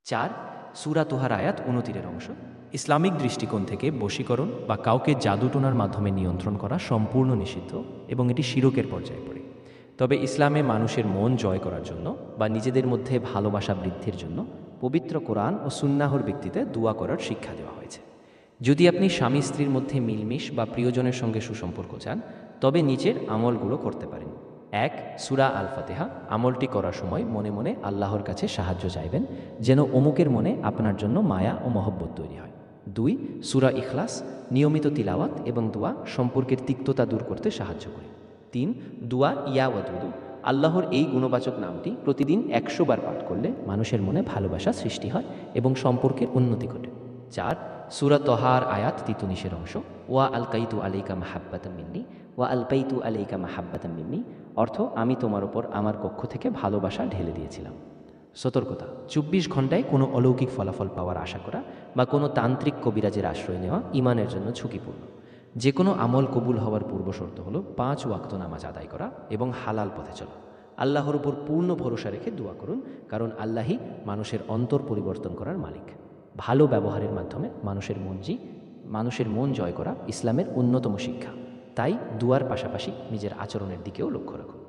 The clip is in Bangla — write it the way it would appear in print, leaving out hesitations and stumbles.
4 সূরা তোহার আয়াত 29 অংশ। ইসলামিক দৃষ্টিকোণ থেকে বশীকরণ বা কাউকে জাদুটোনার মাধ্যমে নিয়ন্ত্রণ করা সম্পূর্ণ নিষিদ্ধ এবং এটি শিরকের পর্যায়ে পড়ে। তবে ইসলামে মানুষের মন জয় করার জন্য বা নিজেদের মধ্যে ভালোবাসা বৃদ্ধির জন্য পবিত্র কোরআন ও সুন্নাহর ভিত্তিতে দোয়া করার শিক্ষা দেওয়া হয়েছে। যদি আপনি স্বামী স্ত্রীর মধ্যে মিলমিশ বা প্রিয়জনের সঙ্গে সুসম্পর্ক চান, তবে নিচের আমলগুলো করতে পারেন। 1 সূরা আল ফাতিহা। আমলটি করার সময় মনে মনে আল্লাহর কাছে সাহায্য চাইবেন, যেন অমুকের মনে আপনার জন্য মায়া ও মহব্বত তৈরি হয়। 2 সূরা ইখলাস। নিয়মিত তিলাওয়াত এবং দোয়া সম্পর্কের তিক্ততা দূর করতে সাহায্য করে। 3 দোয়া ইয়া ওয়াদুদু। আল্লাহর এই গুণবাচক নামটি প্রতিদিন 100 বার পাঠ করলে মানুষের মনে ভালোবাসা সৃষ্টি হয় এবং সম্পর্কের উন্নতি ঘটে। 4 সূরা তহার আয়াত 33 অংশ। ওয়া আলকাইতু আলাইকা মাহাব্বাতাম মিন্নি ওয়া আলকাইতু আলাইকা মাহাব্বাতাম মিন্নি। অর্থ, আমি তোমার ওপর আমার পক্ষ থেকে ভালোবাসা ঢেলে দিয়েছিলাম। সতর্কতা: 24 ঘন্টায় কোনো অলৌকিক ফলাফল পাওয়ার আশা করা বা কোনো তান্ত্রিক কবিরাজের আশ্রয় নেওয়া ঈমানের জন্য ঝুঁকিপূর্ণ। যে কোনো আমল কবুল হওয়ার পূর্বশর্ত হলো 5 ওয়াক্ত নামাজ আদায় করা এবং হালাল পথে চলা। আল্লাহর উপর পূর্ণ ভরসা রেখে দোয়া করুন, কারণ আল্লাহই মানুষের অন্তর পরিবর্তন করার মালিক। ভালো ব্যবহারের মাধ্যমে মানুষের মন জয় করা ইসলামের অন্যতম শিক্ষা। তাই দুয়ার পাশাপাশি নিজের আচরণের দিকেও লক্ষ্য রাখুন।